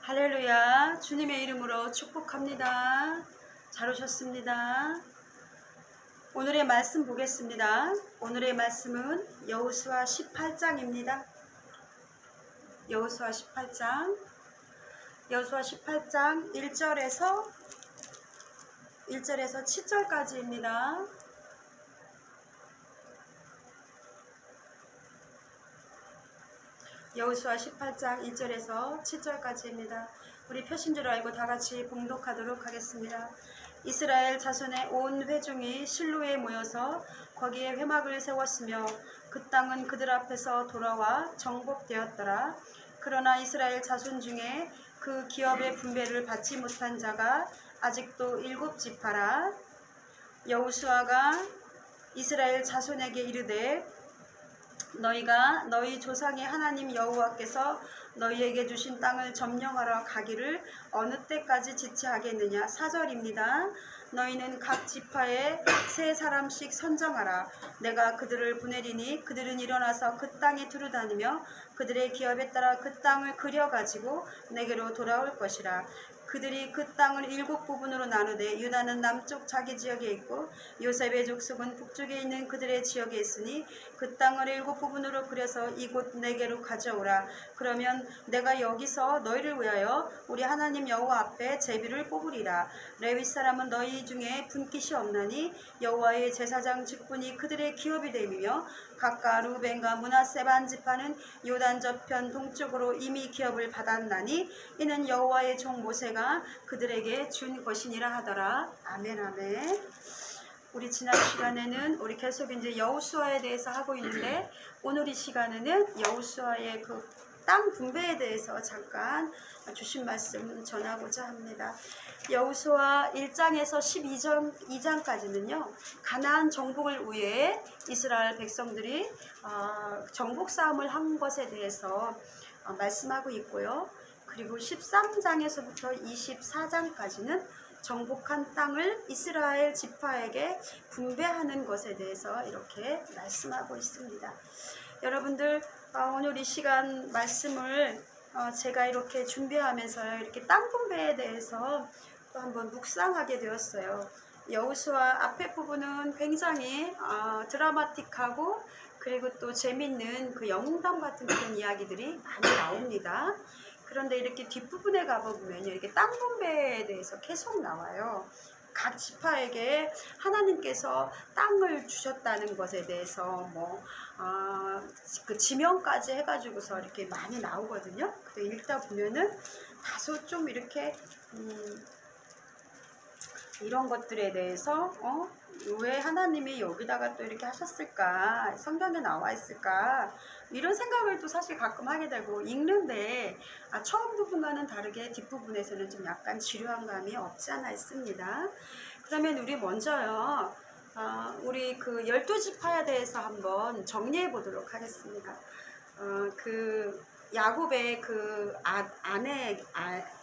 할렐루야. 주님의 이름으로 축복합니다. 잘 오셨습니다. 오늘의 말씀 보겠습니다. 오늘의 말씀은 여호수아 18장입니다. 여호수아 18장 1절에서 7절까지입니다. 여호수아 18장 1절에서 7절까지입니다. 우리 표신 줄 알고 다같이 봉독하도록 하겠습니다. 이스라엘 자손의 온 회중이 실로에 모여서 거기에 회막을 세웠으며 그 땅은 그들 앞에서 돌아와 정복되었더라. 그러나 이스라엘 자손 중에 그 기업의 분배를 받지 못한 자가 아직도 7지파라. 여호수아가 이스라엘 자손에게 이르되 너희가 너희 조상의 하나님 여호와께서 너희에게 주신 땅을 점령하러 가기를 어느 때까지 지체하겠느냐. 4절입니다. 너희는 각 지파에 3사람씩 선정하라. 내가 그들을 보내리니 그들은 일어나서 그 땅에 두루다니며 그들의 기업에 따라 그 땅을 그려가지고 내게로 돌아올 것이라. 그들이 그 땅을 7부분으로 나누되 유다는 남쪽 자기 지역에 있고 요셉의 족속은 북쪽에 있는 그들의 지역에 있으니 그 땅을 7부분으로 그려서 이곳 내게로 가져오라. 그러면 내가 여기서 너희를 위하여 우리 하나님 여호와 앞에 제비를 뽑으리라. 레위 사람은 너희 중에 분깃이 없나니 여호와의 제사장 직분이 그들의 기업이 됨이며 각각 루벤과 므낫세 반 지파는 요단 저편 동쪽으로 이미 기업을 받았나니 이는 여호와의 종 모세가 그들에게 준 것이니라 하더라. 아멘 아멘. 우리 지난 시간에는 우리 계속 이제 여호수아에 대해서 하고 있는데 오늘 이 시간에는 여호수아의 그 땅 분배에 대해서 잠깐 주신 말씀 전하고자 합니다. 여호수아 1장에서 12장까지는요 가나안 정복을 위해 이스라엘 백성들이 정복 싸움을 한 것에 대해서 말씀하고 있고요. 그리고 13장에서부터 24장까지는 정복한 땅을 이스라엘 지파에게 분배하는 것에 대해서 이렇게 말씀하고 있습니다. 여러분들 오늘 이 시간 말씀을 제가 이렇게 준비하면서 이렇게 땅 분배에 대해서 또 한번 묵상하게 되었어요. 여호수아 앞에 부분은 굉장히 드라마틱하고 그리고 또 재밌는 그 영웅담 같은 그런 이야기들이 많이 나옵니다. 그런데 이렇게 뒷부분에 가보면 이렇게 땅 분배에 대해서 계속 나와요. 각 지파에게 하나님께서 땅을 주셨다는 것에 대해서 그 지명까지 해가지고서 이렇게 많이 나오거든요. 근데 읽다 보면은 다소 좀 이렇게 이런 것들에 대해서 왜 하나님이 여기다가 또 이렇게 하셨을까, 성경에 나와 있을까, 이런 생각을 또 사실 가끔 하게 되고 읽는데 처음 부분과는 다르게 뒷부분에서는 좀 약간 지루한 감이 없지 않아 있습니다. 그러면 우리 먼저요 우리 그 12지파에 대해서 한번 정리해 보도록 하겠습니다. 그 야곱의 그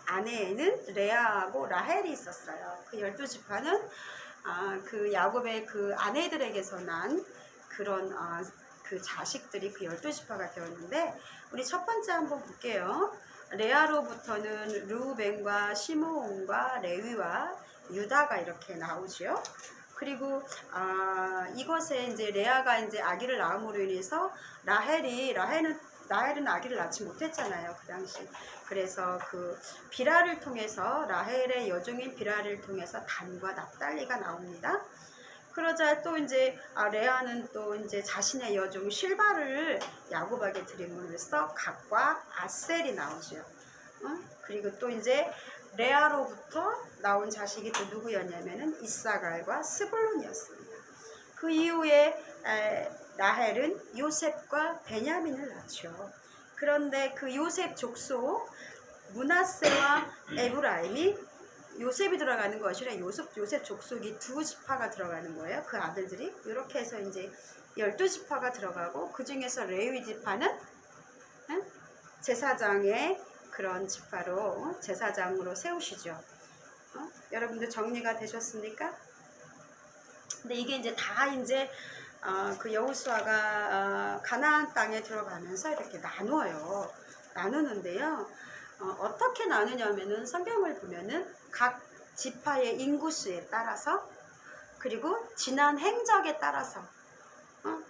아내에는 레아하고 라헬이 있었어요. 그 12지파는 그 야곱의 그 아내들에게서 난 그런 그 자식들이 그 12지파가 되었는데 우리 첫 번째 한번 볼게요. 레아로부터는 르우벤과 시므온과 레위와 유다가 이렇게 나오죠. 그리고 이것에 이제 레아가 이제 아기를 낳음으로 인해서 라헬은 아기를 낳지 못했잖아요, 그 당시. 그래서 그 비라를 통해서 라헬의 여종인 비라를 통해서 단과 납달리가 나옵니다. 그러자 또 이제 레아는 또 이제 자신의 여종 실바를 야곱에게 드림으로써 각과 아셀이 나오죠. 그리고 또 이제 레아로부터 나온 자식이 또 누구였냐면은 이사갈과 스불론이었습니다. 그 이후에 라헬은 요셉과 베냐민을 낳죠. 그런데 그 요셉 족속 므낫세와 에브라임이 요셉이 들어가는 것이 아니라 요셉 족속이 2지파가 들어가는 거예요. 그 아들들이 이렇게 해서 이제 12지파가 들어가고 그 중에서 레위 지파는 제사장의 그런 지파로 제사장으로 세우시죠. 여러분들 정리가 되셨습니까? 근데 이게 이제 다 이제 그 여호수아가 가나안 땅에 들어가면서 이렇게 나누는데요. 어떻게 나누냐면은 성경을 보면은 각 지파의 인구수에 따라서, 그리고 지난 행적에 따라서,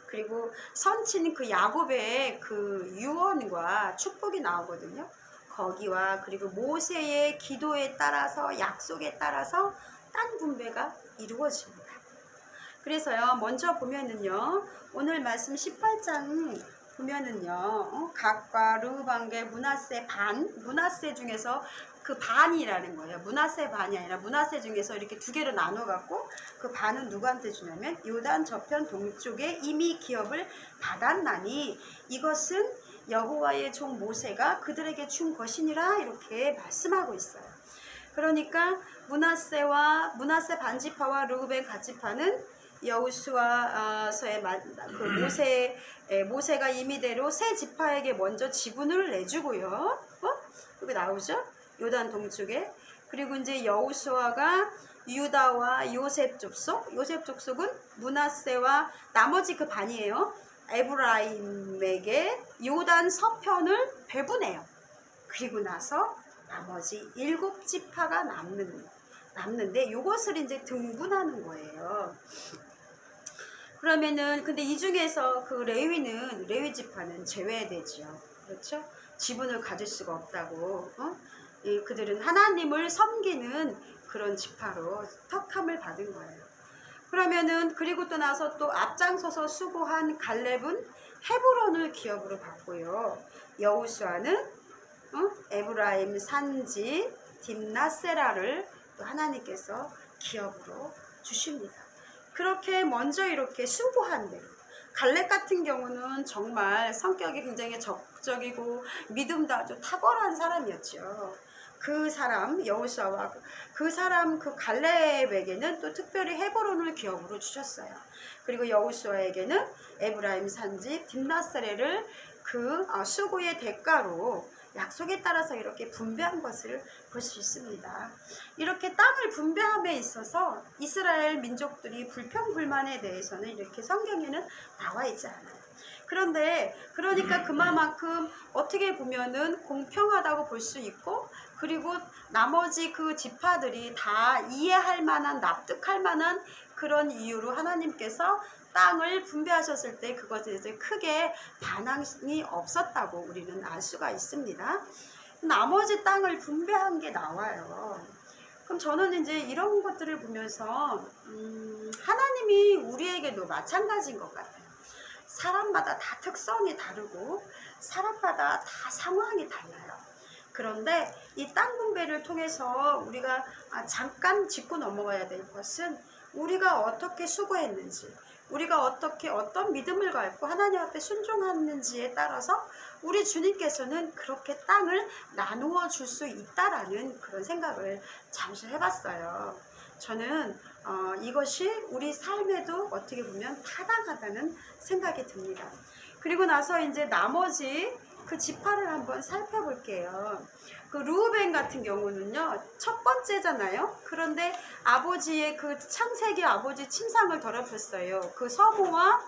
그리고 선친 그 야곱의 그 유언과 축복이 나오거든요. 거기와 그리고 모세의 기도에 따라서, 약속에 따라서 땅 분배가 이루어집니다. 그래서요, 먼저 보면은요, 오늘 말씀 18장 보면은요, 각과 르우반과 문하세 중에서 그 반이라는 거예요. 문하세 반이 아니라 문하세 중에서 이렇게 두 개로 나눠 갖고 그 반은 누구한테 주냐면 요단 저편 동쪽에 이미 기업을 받았나니 이것은 여호와의 종 모세가 그들에게 준 것이니라, 이렇게 말씀하고 있어요. 그러니까 문하세 반지파와 르우벤 가지파는 여호수아서의 모세가 임의대로 세 지파에게 먼저 지분을 내주고요. 여기 나오죠? 요단 동쪽에. 그리고 이제 여호수아가 유다와 요셉 족속은 문하세와 나머지 그 반이에요. 에브라임에게 요단 서편을 배분해요. 그리고 나서 나머지 7지파가 남는데 요것을 이제 등분하는 거예요. 그러면은 근데 이 중에서 그 레위 지파는 제외되지요. 그렇죠? 지분을 가질 수가 없다고. 그들은 하나님을 섬기는 그런 지파로 턱함을 받은 거예요. 그러면은 그리고 또 나서 또 앞장서서 수고한 갈렙은 헤브론을 기업으로 받고요. 여호수아는 에브라임 산지 딥나세라를 또 하나님께서 기업으로 주십니다. 그렇게 먼저 이렇게 수고한 대로. 갈렙 같은 경우는 정말 성격이 굉장히 적극적이고 믿음도 아주 탁월한 사람이었죠. 그 사람 여호수아와 그 갈렙에게는 또 특별히 헤브론을 기업으로 주셨어요. 그리고 여호수아에게는 에브라임 산지 딥나세레를 그 수고의 대가로 약속에 따라서 이렇게 분배한 것을 볼 수 있습니다. 이렇게 땅을 분배함에 있어서 이스라엘 민족들이 불평불만에 대해서는 이렇게 성경에는 나와 있지 않아요. 그런데 그러니까 그만큼 어떻게 보면은 공평하다고 볼 수 있고, 그리고 나머지 그 지파들이 다 이해할 만한, 납득할 만한 그런 이유로 하나님께서 땅을 분배하셨을 때 그것에 대해서 크게 반항이 없었다고 우리는 알 수가 있습니다. 나머지 땅을 분배한 게 나와요. 그럼 저는 이제 이런 것들을 보면서 하나님이 우리에게도 마찬가지인 것 같아요. 사람마다 다 특성이 다르고 사람마다 다 상황이 달라요. 그런데 이 땅 분배를 통해서 우리가 잠깐 짚고 넘어가야 될 것은 우리가 어떻게 수고했는지, 우리가 어떤 믿음을 갖고 하나님 앞에 순종하는지에 따라서 우리 주님께서는 그렇게 땅을 나누어 줄 수 있다라는 그런 생각을 잠시 해봤어요. 저는 이것이 우리 삶에도 어떻게 보면 타당하다는 생각이 듭니다. 그리고 나서 이제 나머지 그 지파를 한번 살펴볼게요. 그 르우벤 같은 경우는요, 첫 번째잖아요. 그런데 아버지의 그 창세기 아버지 침상을 더럽혔어요. 그 서모와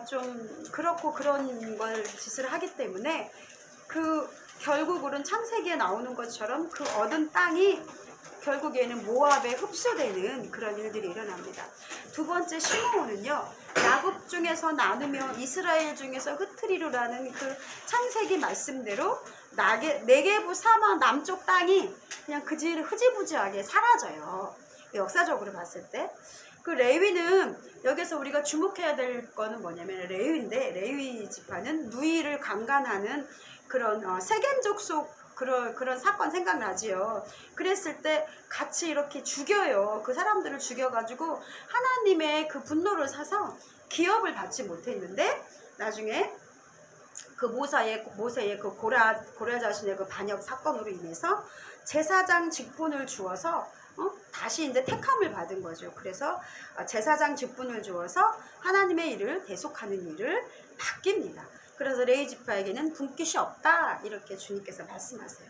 좀 그렇고 그런 걸 짓을 하기 때문에 그 결국은 창세기에 나오는 것처럼 그 얻은 땅이 결국에는 모압에 흡수되는 그런 일들이 일어납니다. 두 번째 시므온은요, 야곱 중에서 나누며 이스라엘 중에서 흩트리로라는 그 창세기 말씀대로 네게부 사막 남쪽 땅이 그냥 흐지부지하게 사라져요. 역사적으로 봤을 때. 그 레위는 여기서 우리가 주목해야 될 거는 뭐냐면 레위인데, 레위 지파는 누이를 강간하는 그런 세겜 족속 그런 사건 생각나지요. 그랬을 때 같이 이렇게 죽여요. 그 사람들을 죽여가지고 하나님의 그 분노를 사서 기업을 받지 못했는데, 나중에 그 모세의 그 고라 자신의 그 반역 사건으로 인해서 제사장 직분을 주어서 다시 이제 택함을 받은 거죠. 그래서 제사장 직분을 주어서 하나님의 일을 대속하는 일을 맡깁니다. 그래서 레위 지파에게는 분깃이 없다, 이렇게 주님께서 말씀하세요.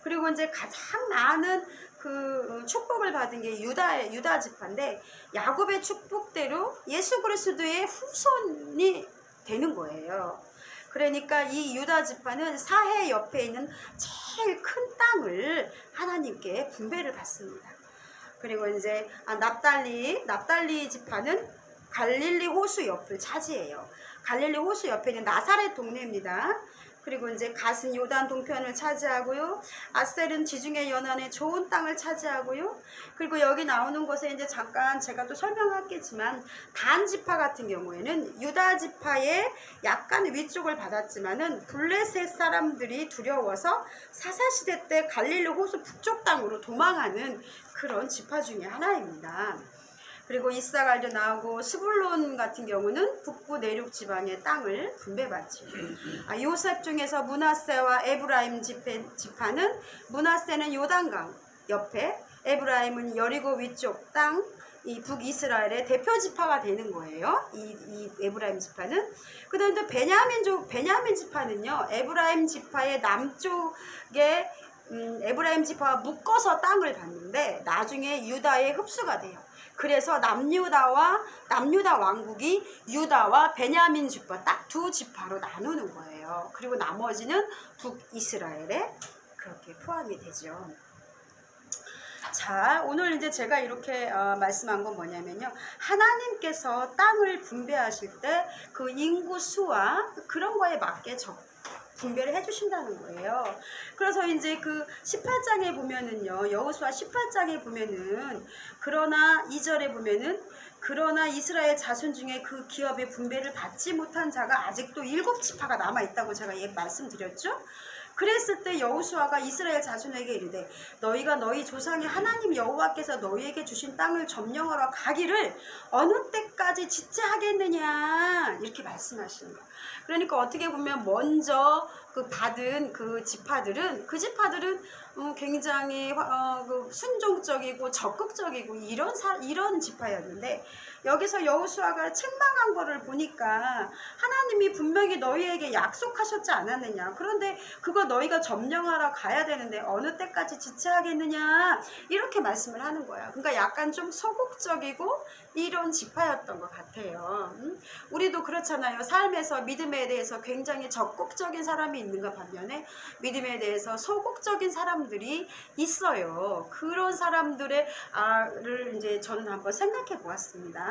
그리고 이제 가장 많은 그 축복을 받은 게 유다 지파인데, 야곱의 축복대로 예수 그리스도의 후손이 되는 거예요. 그러니까 이 유다 지파는 사해 옆에 있는 제일 큰 땅을 하나님께 분배를 받습니다. 그리고 이제 납달리 지파는 갈릴리 호수 옆을 차지해요. 갈릴리 호수 옆에 있는 나사렛 동네입니다. 그리고 이제 갓은 요단 동편을 차지하고요. 아셀은 지중해 연안의 좋은 땅을 차지하고요. 그리고 여기 나오는 것에 이제 잠깐 제가 또 설명하겠지만 단 지파 같은 경우에는 유다 지파의 약간 위쪽을 받았지만은 블레셋 사람들이 두려워서 사사시대 때 갈릴리 호수 북쪽 땅으로 도망하는 그런 지파 중에 하나입니다. 그리고 이사갈도 나오고 스불론 같은 경우는 북부 내륙 지방의 땅을 분배받죠. 요셉 중에서 므낫세와 에브라임 지파는 므낫세는 요단강 옆에, 에브라임은 여리고 위쪽 땅, 이 북이스라엘의 대표 지파가 되는 거예요. 이 에브라임 지파는. 그런데 베냐민 지파는요, 에브라임 지파의 남쪽에 에브라임 지파와 묶어서 땅을 받는데 나중에 유다에 흡수가 돼요. 그래서 남유다 왕국이 유다와 베냐민 지파 딱 두 지파로 나누는 거예요. 그리고 나머지는 북이스라엘에 그렇게 포함이 되죠. 자, 오늘 이제 제가 이렇게 말씀한 건 뭐냐면요, 하나님께서 땅을 분배하실 때 그 인구 수와 그런 거에 맞게 분배를 해주신다는 거예요. 그래서 이제 그 18장에 보면은요, 여호수아 18장에 보면은, 그러나 2절에 보면은, 그러나 이스라엘 자손 중에 그 기업의 분배를 받지 못한 자가 아직도 7지파가 남아있다고 제가 말씀드렸죠. 그랬을 때 여호수아가 이스라엘 자손에게 이르되 너희가 너희 조상의 하나님 여호와께서 너희에게 주신 땅을 점령하러 가기를 어느 때까지 짓지하겠느냐, 이렇게 말씀하시는 거예요. 그러니까 어떻게 보면 먼저 받은 그 지파들은 굉장히 순종적이고 적극적이고 이런 지파였는데, 여기서 여호수아가 책망한 거를 보니까 하나님이 분명히 너희에게 약속하셨지 않았느냐, 그런데 그거 너희가 점령하러 가야 되는데 어느 때까지 지체하겠느냐, 이렇게 말씀을 하는 거야. 그러니까 약간 좀 소극적이고 이런 지파였던 것 같아요. 우리도 그렇잖아요. 삶에서 믿음에 대해서 굉장히 적극적인 사람이 있는가 반면에 믿음에 대해서 소극적인 사람들이 있어요. 그런 사람들을 이제 저는 한번 생각해 보았습니다.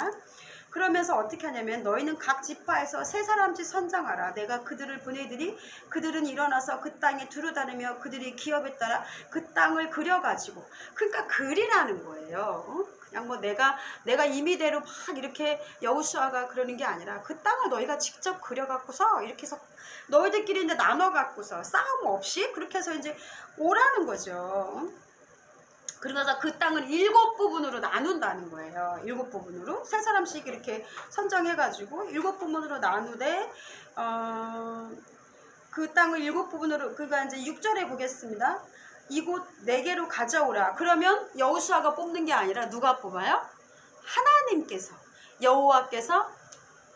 그러면서 어떻게 하냐면, 너희는 각 지파에서 3사람씩 선정하라. 내가 그들을 보내드리 그들은 일어나서 그 땅에 두루다니며 그들이 기업에 따라 그 땅을 그려가지고, 그러니까 그리라는 거예요. 그냥 뭐 내가 임의대로 막 이렇게 여호수아가 그러는 게 아니라 그 땅을 너희가 직접 그려갖고서 이렇게 해서 너희들끼리 이제 나눠갖고서 싸움 없이 그렇게 해서 이제 오라는 거죠. 그러면서 그 땅을 7부분으로 나눈다는 거예요. 7부분으로 3사람씩 이렇게 선정해가지고 7부분으로 나누되 그 땅을 7부분으로, 그러니까 이제 6절에 보겠습니다. 이곳 4개로 가져오라. 그러면 여호수아가 뽑는 게 아니라 누가 뽑아요? 하나님께서, 여호와께서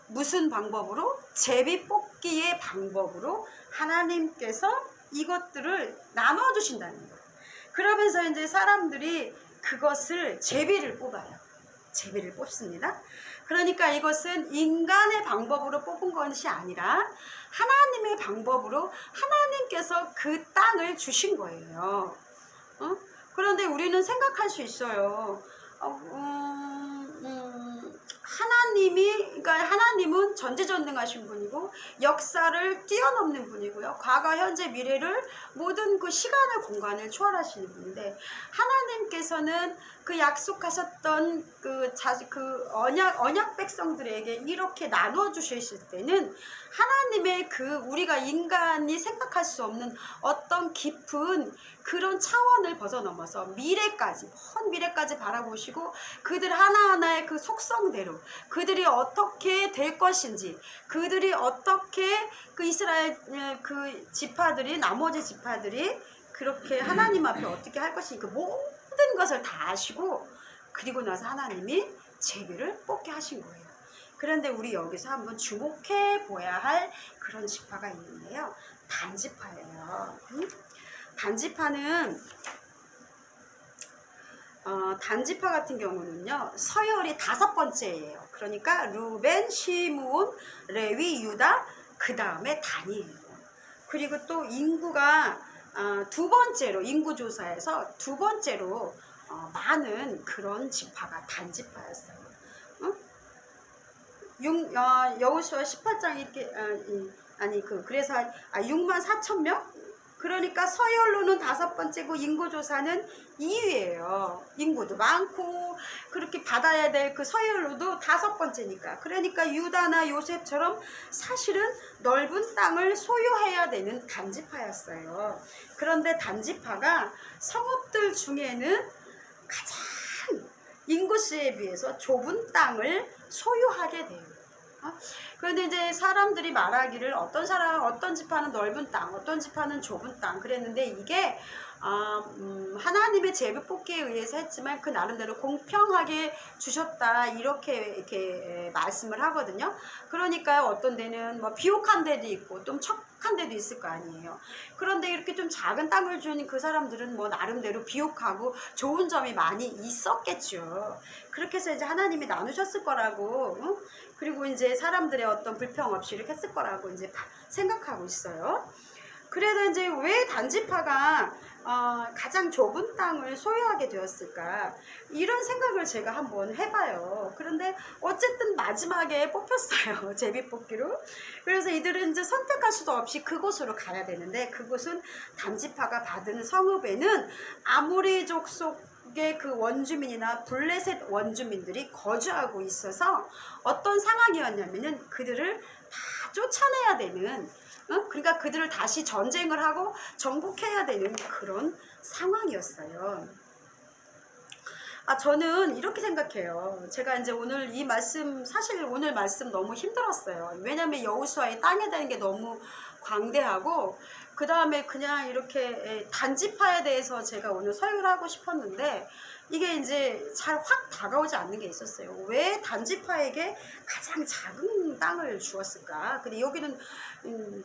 무슨 방법으로? 제비 뽑기의 방법으로 하나님께서 이것들을 나눠주신다는 거예요. 그러면서 이제 사람들이 그것을 제비를 뽑아요. 제비를 뽑습니다. 그러니까 이것은 인간의 방법으로 뽑은 것이 아니라 하나님의 방법으로 하나님께서 그 땅을 주신 거예요. 그런데 우리는 생각할 수 있어요. 그러니까 하나님은 전지전능하신 분이고 역사를 뛰어넘는 분이고요. 과거, 현재, 미래를 모든 그 시간을, 공간을 초월하시는 분인데, 하나님께서는 그 약속하셨던 그 언약 백성들에게 이렇게 나눠 주셨을 때는 하나님의 우리가 인간이 생각할 수 없는 어떤 깊은 그런 차원을 벗어넘어서 미래까지, 먼 미래까지 바라보시고 그들 하나하나의 그 속성대로 그들이 어떻게 될 것인지, 그들이 어떻게 그 이스라엘 그 지파들이, 나머지 지파들이 그렇게 하나님 앞에 어떻게 할 것인지 그 모든 것을 다 아시고, 그리고 나서 하나님이 제비를 뽑게 하신 거예요. 그런데 우리 여기서 한번 주목해 보아야 할 그런 지파가 있는데요, 단지파예요. 단지파 같은 경우는요, 서열이 5번째예요. 그러니까 루벤, 시므온, 레위, 유다, 그 다음에 단이에요. 그리고 또 인구가 두 번째로 인구조사에서 두 번째로 많은 그런 지파가 단지파였어요. 여호수아 18장 이렇게 그래서 6만 4천 명? 그러니까 서열로는 5번째고 인구조사는 2위예요. 인구도 많고 그렇게 받아야 될 그 서열로도 5번째니까. 그러니까 유다나 요셉처럼 사실은 넓은 땅을 소유해야 되는 단지파였어요. 그런데 단지파가 성읍들 중에는 가장 인구수에 비해서 좁은 땅을 소유하게 돼요. 그런데 이제 사람들이 말하기를 어떤 지파는 넓은 땅, 어떤 지파는 좁은 땅 그랬는데 이게 하나님의 제비 뽑기에 의해서 했지만 그 나름대로 공평하게 주셨다 이렇게 말씀을 하거든요. 그러니까 어떤 데는 뭐 비옥한 데도 있고 좀 척한 데도 있을 거 아니에요. 그런데 이렇게 좀 작은 땅을 준 그 사람들은 뭐 나름대로 비옥하고 좋은 점이 많이 있었겠죠. 그렇게 해서 이제 하나님이 나누셨을 거라고, 그리고 이제 사람들의 어떤 불평 없이 이렇게 했을 거라고 이제 생각하고 있어요. 그래도 이제 왜 단지파가 가장 좁은 땅을 소유하게 되었을까, 이런 생각을 제가 한번 해봐요. 그런데 어쨌든 마지막에 뽑혔어요. 제비뽑기로. 그래서 이들은 이제 선택할 수도 없이 그곳으로 가야 되는데, 그곳은 단지파가 받은 성읍에는 아모리 족속의 그 원주민이나 블레셋 원주민들이 거주하고 있어서 어떤 상황이었냐면은 그들을 다 쫓아내야 되는, 그러니까 그들을 다시 전쟁을 하고 정복해야 되는 그런 상황이었어요. 저는 이렇게 생각해요. 제가 이제 오늘 이 말씀, 사실 오늘 말씀 너무 힘들었어요. 왜냐면 여호수아의 땅에 대한 게 너무 광대하고, 그 다음에 그냥 이렇게 단지파에 대해서 제가 오늘 설교를 하고 싶었는데, 이게 이제 잘 확 다가오지 않는 게 있었어요. 왜 단지파에게 가장 작은 땅을 주었을까? 근데 여기는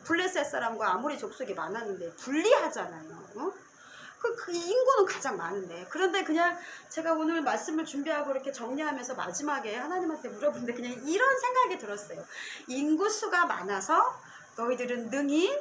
블레셋 사람과 아모리 족속이 많았는데 불리하잖아요. 그 인구는 가장 많은데. 그런데 그냥 제가 오늘 말씀을 준비하고 이렇게 정리하면서 마지막에 하나님한테 물어보는데 그냥 이런 생각이 들었어요. 인구수가 많아서 너희들은 능히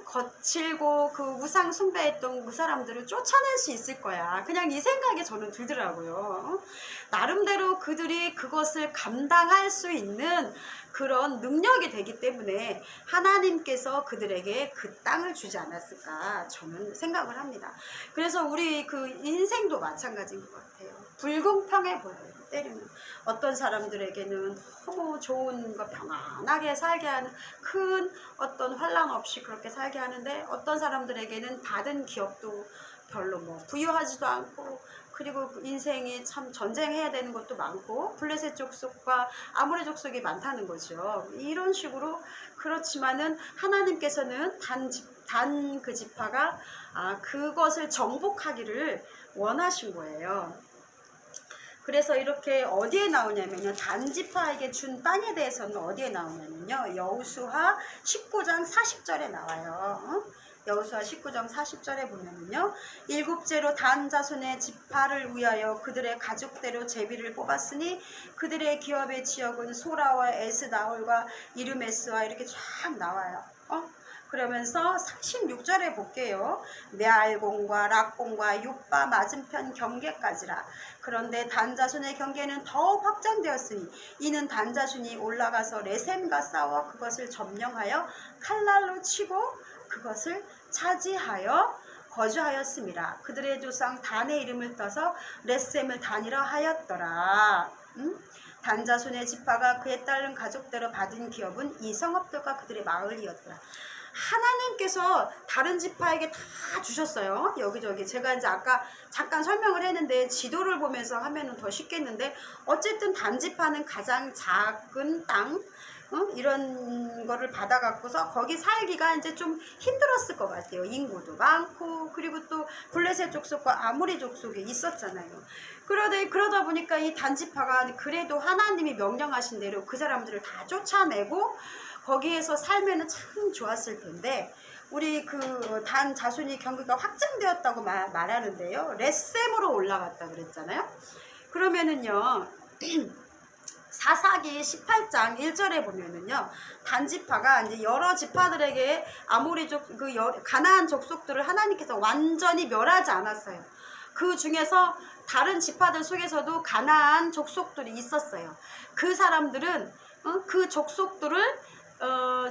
거칠고 그 우상 숭배했던 그 사람들을 쫓아낼 수 있을 거야. 그냥 이 생각이 저는 들더라고요. 나름대로 그들이 그것을 감당할 수 있는 그런 능력이 되기 때문에 하나님께서 그들에게 그 땅을 주지 않았을까 저는 생각을 합니다. 그래서 우리 그 인생도 마찬가지인 것 같아요. 불공평해 보여요. 때리는 어떤 사람들에게는 너무 좋은 거 평안하게 살게 하는, 큰 어떤 환란 없이 그렇게 살게 하는데, 어떤 사람들에게는 받은 기업도 별로 뭐 부유하지도 않고, 그리고 인생이 참 전쟁해야 되는 것도 많고, 블레셋 족속과 아모리 족속이 많다는 거죠. 이런 식으로. 그렇지만은 하나님께서는 단 그 지파가 그것을 정복하기를 원하신 거예요. 그래서 이렇게 어디에 나오냐면요, 단지파에게 준 땅에 대해서는 어디에 나오냐면요, 여호수아 19장 40절에 나와요. 여호수아 19장 40절에 보면은요, 일곱째로 단 자손의 지파를 위하여 그들의 가족대로 제비를 뽑았으니 그들의 기업의 지역은 소라와 에스나홀과 이르메스와 이렇게 쫙 나와요. 그러면서 36절에 볼게요. 메알공과 락공과 요빠 맞은편 경계까지라. 그런데 단자손의 경계는 더욱 확장되었으니 이는 단자손이 올라가서 레셈과 싸워 그것을 점령하여 칼날로 치고 그것을 차지하여 거주하였습니다. 그들의 조상 단의 이름을 떠서 레셈을 단이라 하였더라. 단자손의 지파가 그에 따른 가족대로 받은 기업은 이 성읍들과 그들의 마을이었더라. 하나님께서 다른 지파에게 다 주셨어요. 여기저기. 제가 이제 아까 잠깐 설명을 했는데 지도를 보면서 하면은 더 쉽겠는데, 어쨌든 단지파는 가장 작은 땅, 이런 거를 받아갖고서 거기 살기가 이제 좀 힘들었을 것 같아요. 인구도 많고, 그리고 또 블레셋 족속과 아모리 족속이 있었잖아요. 그러다 보니까 이 단지파가 그래도 하나님이 명령하신 대로 그 사람들을 다 쫓아내고 거기에서 살면은 참 좋았을 텐데, 우리 그 단 자손이 경계가 확장되었다고 말하는데요, 레셈으로 올라갔다 그랬잖아요. 그러면은요 사사기 18장 1절에 보면은요, 단지파가 이제 여러 지파들에게 아모리족 가나안 족속들을 하나님께서 완전히 멸하지 않았어요. 그 중에서 다른 지파들 속에서도 가나안 족속들이 있었어요. 그 사람들은 그 족속들을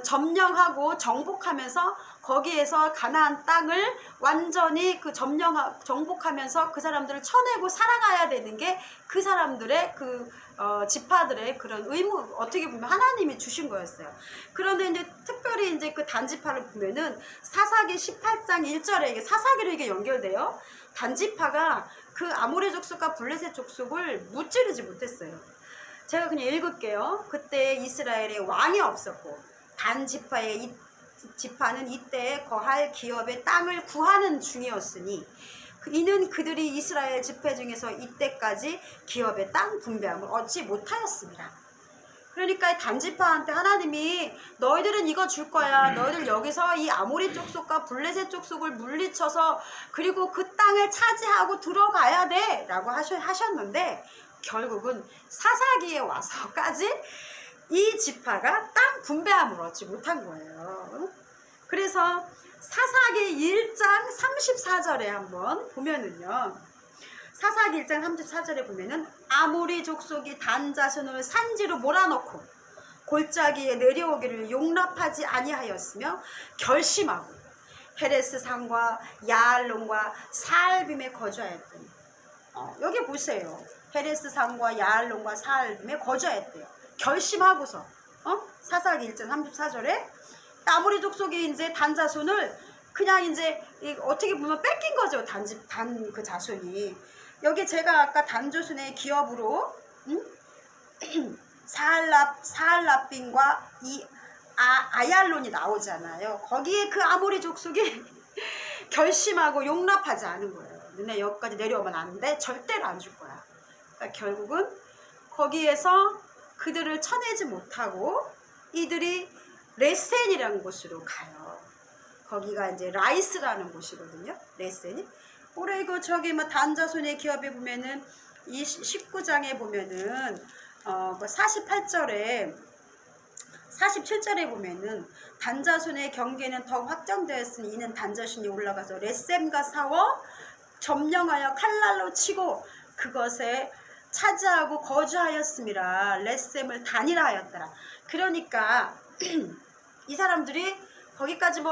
점령하고 정복하면서 거기에서 가나안 땅을 완전히 정복하면서 그 사람들을 쳐내고 살아가야 되는 게 그 사람들의 지파들의 그런 의무, 어떻게 보면 하나님이 주신 거였어요. 그런데 이제 특별히 이제 그 단지파를 보면은 사사기 18장 1절에 이게 사사기로 이게 연결돼요. 단지파가 그 아모리 족속과 블레셋 족속을 무찌르지 못했어요. 제가 그냥 읽을게요. 그때 이스라엘에 왕이 없었고 단 지파의 지파는 이때 거할 기업의 땅을 구하는 중이었으니 이는 그들이 이스라엘 지파 중에서 이때까지 기업의 땅 분배함을 얻지 못하였습니다. 그러니까 단지파한테 하나님이 너희들은 이거 줄 거야. 너희들 여기서 이 아모리 족속과 블레셋 족속을 물리쳐서 그리고 그 땅을 차지하고 들어가야 돼 라고 하셨는데 결국은 사사기에 와서까지 이 지파가 땅 분배함을 얻지 못한 거예요. 그래서 사사기 1장 34절에 한번 보면은요, 사사기 1장 34절에 보면은 아모리 족속이 단 자손을 산지로 몰아넣고 골짜기에 내려오기를 용납하지 아니하였으며 결심하고 헤레스 산과 야알론과 사알빔에 거주하였더니 여기 보세요. 헤레스 산과 야알론과 사알빔에 거주하였대요. 결심하고서 사사기 1장 34절에 아모리 족속이 이제 단 자손을 그냥 이제 어떻게 보면 뺏긴 거죠. 단 그 자손이. 여기 제가 아까 단 자손의 기업으로 사알라빈과 이 아얄론이 나오잖아요. 거기에 그 아모리 족속이 결심하고 용납하지 않은 거예요. 너네 여기까지 내려오면 안 돼. 절대로 안 줄 거야. 그러니까 결국은 거기에서 그들을 쳐내지 못하고 이들이 레센이라는 곳으로 가요. 거기가 이제 라이스라는 곳이거든요. 레센이. 올해 저기 단자손의 기업에 보면은 이 19장에 보면은 48절에 47절에 보면은 단자손의 경계는 더욱 확정되었으니 이는 단자손이 올라가서 레셈과 싸워 점령하여 칼날로 치고 그것에 차지하고 거주하였음이라. 레셈을 단이라 하였더라. 그러니까 이 사람들이 거기까지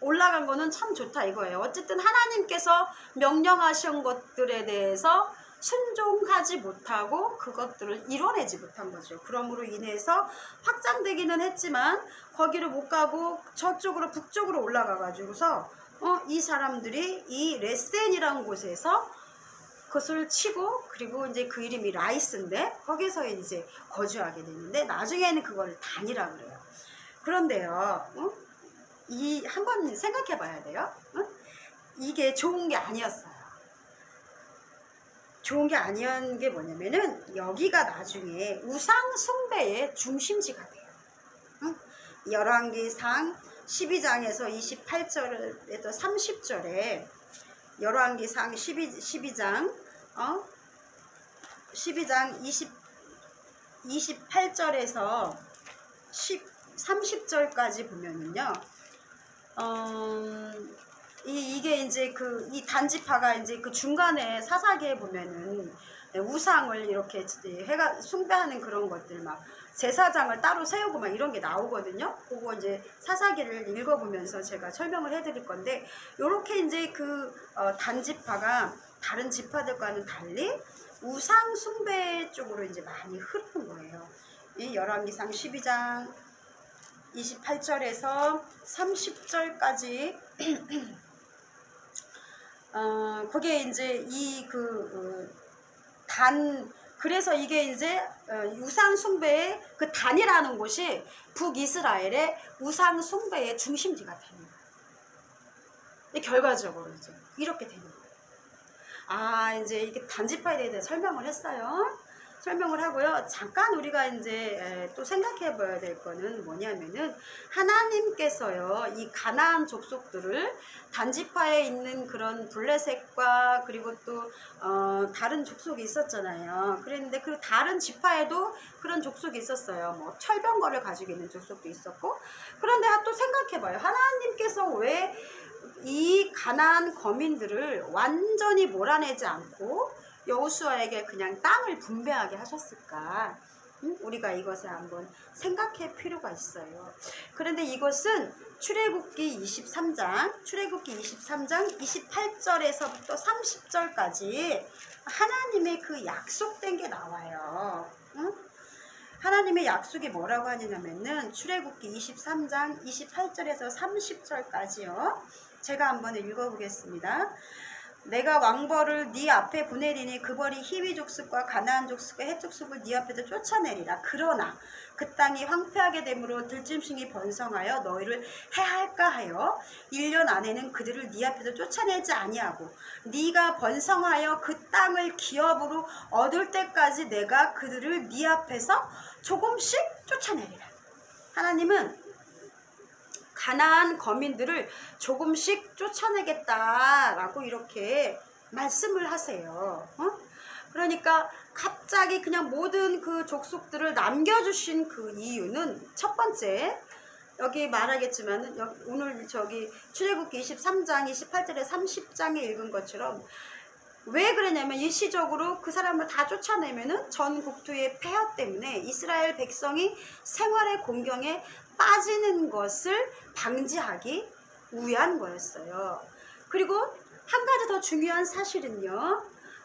올라간 거는 참 좋다 이거예요. 어쨌든 하나님께서 명령하신 것들에 대해서 순종하지 못하고 그것들을 이뤄내지 못한 거죠. 그러므로 인해서 확장되기는 했지만 거기를 못 가고 저쪽으로 북쪽으로 올라가 가지고서 이 사람들이 이 레센이라는 곳에서 그것을 치고 그리고 이제 그 이름이 라이스인데 거기서 이제 거주하게 되는데 나중에는 그걸 단이라 그래요. 그런데요, 한번 생각해 봐야 돼요. 이게 좋은 게 아니었어요. 좋은 게 아니었는 게 뭐냐면은 여기가 나중에 우상 숭배의 중심지가 돼요. 열왕기상 12장에서 28절에서 30절에 열왕기상 12장 28절에서 30절까지 보면은요, 이게 이제 이 단지파가 이제 그 중간에 사사기에 보면은 우상을 이렇게 해가 숭배하는 그런 것들 제사장을 따로 세우고 이런 게 나오거든요. 그거 이제 사사기를 읽어보면서 제가 설명을 해드릴 건데, 요렇게 이제 단지파가 다른 지파들과는 달리 우상 숭배 쪽으로 이제 많이 흐르는 거예요. 이 열왕기상 12장 28절에서 30절까지 그게 이제 그래서 이게 이제 우상 숭배의 단이라는 곳이 북이스라엘의 우상 숭배의 중심지가 됩니다. 결과적으로 이제 이렇게 되는 거예요. 이제 이게 단지파에 대해 설명을 했어요. 설명을 하고요. 잠깐 우리가 이제 또 생각해 봐야 될 거는 뭐냐면은 하나님께서요, 이 가나안 족속들을 단지파에 있는 그런 블레셋과 그리고 또 다른 족속이 있었잖아요. 그랬는데 그 다른 지파에도 그런 족속이 있었어요. 뭐 철병거를 가지고 있는 족속도 있었고. 그런데 또 생각해 봐요. 하나님께서 왜 이 가나안 거민들을 완전히 몰아내지 않고 여호수아에게 그냥 땅을 분배하게 하셨을까? 우리가 이것을 한번 생각할 필요가 있어요. 그런데 이것은 출애굽기 23장 28절에서부터 30절까지 하나님의 그 약속된 게 나와요. 하나님의 약속이 뭐라고 하냐면은 출애굽기 23장 28절에서 30절까지요. 제가 한번 읽어보겠습니다. 내가 왕벌을 네 앞에 보내리니 그 벌이 히위 족속과 가나안 족속과 헷 족속을 네 앞에서 쫓아내리라. 그러나 그 땅이 황폐하게 되므로 들짐승이 번성하여 너희를 해할까 하여 1년 안에는 그들을 네 앞에서 쫓아내지 아니하고 네가 번성하여 그 땅을 기업으로 얻을 때까지 내가 그들을 네 앞에서 조금씩 쫓아내리라. 하나님은 가나안 거민들을 조금씩 쫓아내겠다라고 이렇게 말씀을 하세요. 그러니까 갑자기 그냥 모든 그 족속들을 남겨주신 그 이유는 첫 번째, 여기 말하겠지만 오늘 저기 출애굽기 23장 28절에 30장에 읽은 것처럼 왜 그러냐면 일시적으로 그 사람을 다 쫓아내면은 전 국토의 폐허 때문에 이스라엘 백성이 생활의 공경에 빠지는 것을 방지하기 위한 거였어요. 그리고 한 가지 더 중요한 사실은요,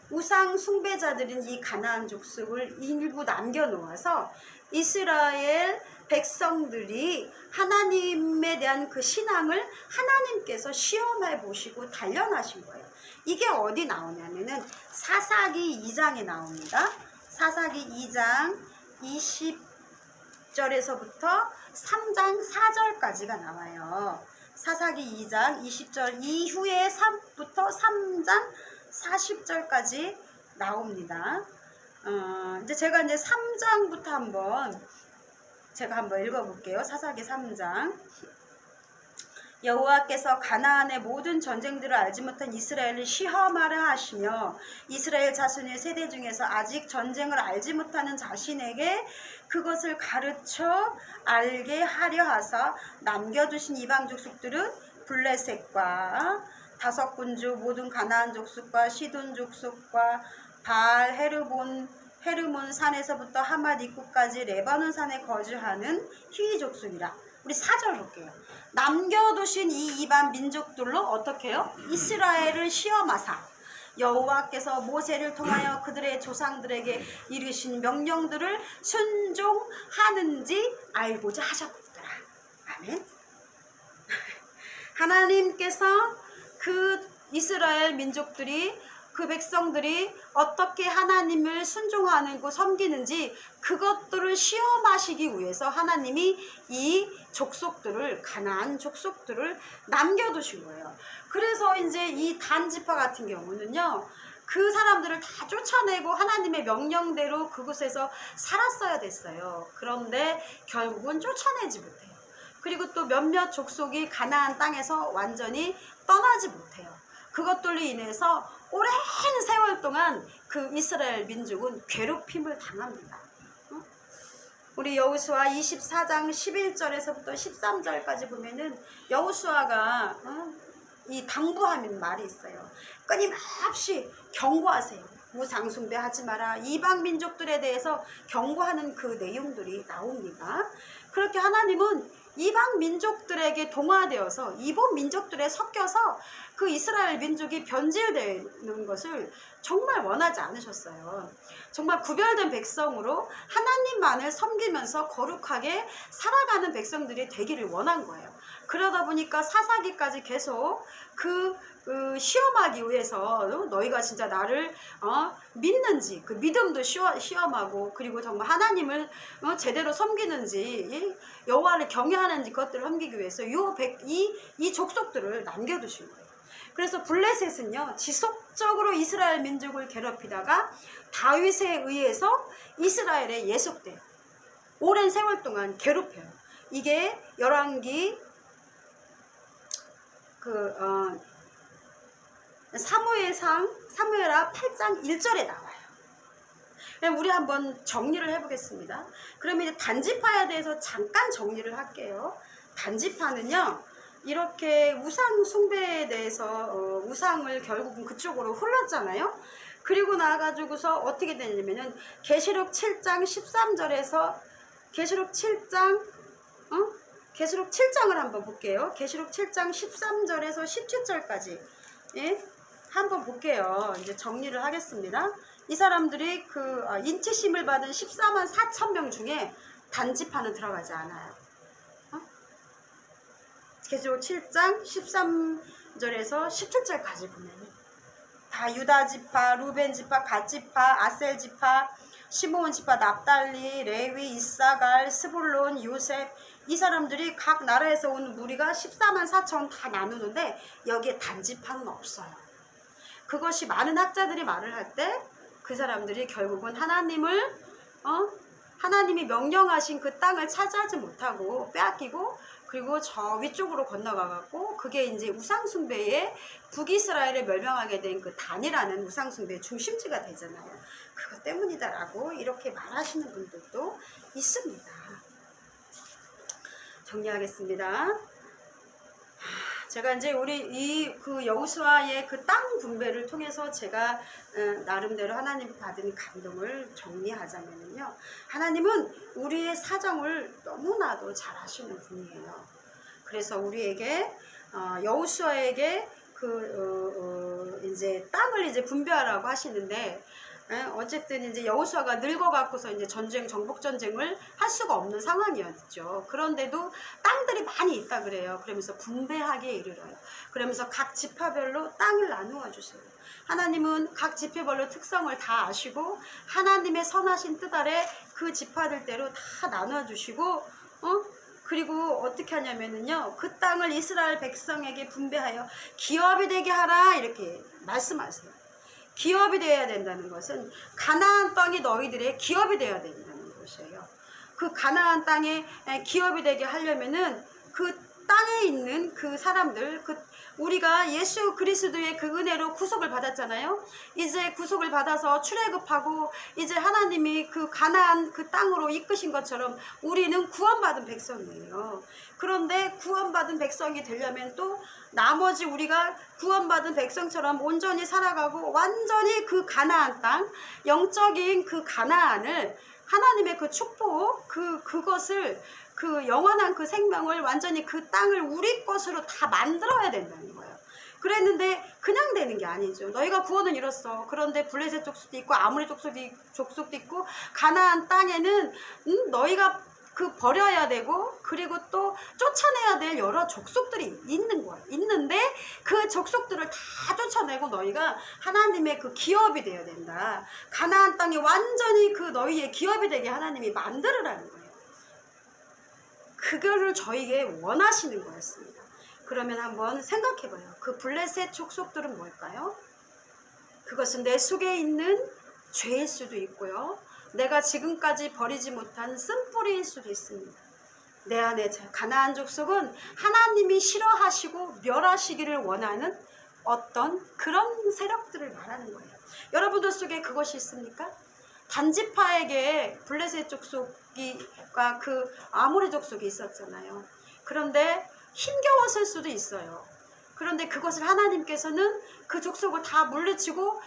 우상 숭배자들은 이 가나안 족속을 일부 남겨놓아서 이스라엘 백성들이 하나님에 대한 그 신앙을 하나님께서 시험해 보시고 단련하신 거예요. 이게 어디 나오냐면은 사사기 2장에 나옵니다. 사사기 2장 20절에서부터 3장 4절까지가 나와요. 사사기 2장 20절 이후에 3부터 3장 40절까지 나옵니다. 이제 제가 이제 3장부터 한번 읽어볼게요. 사사기 3장. 여호와께서 가나안의 모든 전쟁들을 알지 못한 이스라엘을 시험하려 하시며 이스라엘 자손의 세대 중에서 아직 전쟁을 알지 못하는 자신에게 그것을 가르쳐 알게 하려 하사 남겨두신 이방 족속들은 블레셋과 다섯 군주 모든 가나안 족속과 시돈 족속과 바알 헤르몬 산에서부터 하맛 입구까지 레바논 산에 거주하는 히위 족속이라. 우리 4절 볼게요. 남겨두신 이 이방 민족들로 어떻게 해요? 이스라엘을 시험하사 여호와께서 모세를 통하여 그들의 조상들에게 이르신 명령들을 순종하는지 알고자 하셨더라. 아멘. 하나님께서 그 이스라엘 민족들이 그 백성들이 어떻게 하나님을 순종하고 섬기는지 그것들을 시험하시기 위해서 하나님이 이 족속들을 가나안 족속들을 남겨두신 거예요. 그래서 이제 이 단지파 같은 경우는요, 그 사람들을 다 쫓아내고 하나님의 명령대로 그곳에서 살았어야 됐어요. 그런데 결국은 쫓아내지 못해요. 그리고 또 몇몇 족속이 가나안 땅에서 완전히 떠나지 못해요. 그것들로 인해서 오랜 세월 동안 그 이스라엘 민족은 괴롭힘을 당합니다. 우리 여호수아 24장 11절에서부터 13절까지 보면은 여호수아가 이 당부하는 말이 있어요. 끊임없이 경고하세요. 우상 숭배하지 마라. 이방 민족들에 대해서 경고하는 그 내용들이 나옵니다. 그렇게 하나님은 이방 민족들에게 동화되어서 이방 민족들에 섞여서 그 이스라엘 민족이 변질되는 것을 정말 원하지 않으셨어요. 정말 구별된 백성으로 하나님만을 섬기면서 거룩하게 살아가는 백성들이 되기를 원한 거예요. 그러다 보니까 사사기까지 계속 시험하기 위해서 너희가 진짜 나를 믿는지 그 믿음도 시험하고, 그리고 정말 하나님을 제대로 섬기는지 여호와를 경외하는지 그것들을 섬기기 위해서 이 족속들을 남겨두신 거예요. 그래서 블레셋은요 지속적으로 이스라엘 민족을 괴롭히다가 다윗에 의해서 이스라엘에 예속돼요. 오랜 세월 동안 괴롭혀요. 이게 열왕기 사무엘하 8장 1절에 나와요. 우리 한번 정리를 해보겠습니다. 그러면 이제 단지파에 대해서 잠깐 정리를 할게요. 단지파는요 이렇게 우상 숭배에 대해서 우상을 결국은 그쪽으로 흘렀잖아요. 그리고 나가지고서 어떻게 되냐면은 계시록 7장 13절에서 계시록 7장을 한번 볼게요. 계시록 7장 13절에서 17절까지 한번 볼게요. 이제 정리를 하겠습니다. 이 사람들이 인치심을 받은 14만 4천 명 중에 단지파는 들어가지 않아요. 계시록 7장 13절에서 17절까지 보면 다 유다지파, 루벤지파, 갓지파, 아셀지파, 시므온지파, 납달리, 레위, 이사갈, 스불론, 요셉 이 사람들이 각 나라에서 온 무리가 14만 4천 다 나누는데 여기에 단지파는 없어요. 그것이 많은 학자들이 말을 할 때 그 사람들이 결국은 하나님이 명령하신 그 땅을 차지하지 못하고 빼앗기고 그리고 저 위쪽으로 건너가갖고 그게 이제 우상숭배의 북이스라엘을 멸망하게 된 그 단이라는 우상숭배의 중심지가 되잖아요. 그것 때문이다라고 이렇게 말하시는 분들도 있습니다. 정리하겠습니다. 제가 이제 우리 여호수아의 그 땅 분배를 통해서 제가 나름대로 하나님 받은 감동을 정리하자면요. 하나님은 우리의 사정을 너무나도 잘 아시는 분이에요. 그래서 우리에게 여호수아에게 이제 땅을 이제 분배하라고 하시는데 어쨌든 이제 여호수아가 늙어갖고서 이제 정복 전쟁을 할 수가 없는 상황이었죠. 그런데도 땅들이 많이 있다 그래요. 그러면서 분배하게 이르러요. 그러면서 각 지파별로 땅을 나누어 주세요. 하나님은 각 지파별로 특성을 다 아시고 하나님의 선하신 뜻 아래 그 지파들대로 다 나눠 주시고 그리고 어떻게 하냐면은요 그 땅을 이스라엘 백성에게 분배하여 기업이 되게 하라 이렇게 말씀하세요. 기업이 되어야 된다는 것은 가나안 땅이 너희들의 기업이 되어야 된다는 것이에요. 그 가나안 땅에 기업이 되게 하려면은 그 땅에 있는 그 사람들, 우리가 예수 그리스도의 그 은혜로 구속을 받았잖아요. 이제 구속을 받아서 출애굽하고 이제 하나님이 그 가나안 그 땅으로 이끄신 것처럼 우리는 구원받은 백성이에요. 그런데 구원받은 백성이 되려면 또 나머지 우리가 구원받은 백성처럼 온전히 살아가고 완전히 그 가나안 땅, 영적인 그 가나안을 하나님의 그 축복, 그것을 그 영원한 그 생명을 완전히 그 땅을 우리 것으로 다 만들어야 된다는 거예요. 그랬는데 그냥 되는 게 아니죠. 너희가 구원은 이뤘어. 그런데 블레셋 족속도 있고 아모리 족속도 있고 가나안 땅에는 너희가 버려야 되고 그리고 또 쫓아내야 될 여러 족속들이 있는 거예요. 있는데 그 족속들을 다 쫓아내고 너희가 하나님의 그 기업이 되어야 된다. 가나안 땅이 완전히 그 너희의 기업이 되게 하나님이 만들으라는 거예요. 그거를 저에게 원하시는 거였습니다. 그러면 한번 생각해봐요. 그 블레셋 족속들은 뭘까요? 그것은 내 속에 있는 죄일 수도 있고요. 내가 지금까지 버리지 못한 쓴뿌리일 수도 있습니다. 내 안에 가나안 족속은 하나님이 싫어하시고 멸하시기를 원하는 어떤 그런 세력들을 말하는 거예요. 여러분들 속에 그것이 있습니까? 단지파에게 블레셋 족속과 그 아모리 족속이 있었잖아요. 그런데 힘겨웠을 수도 있어요. 그런데 그것을 하나님께서는 그 족속을 다 물리치고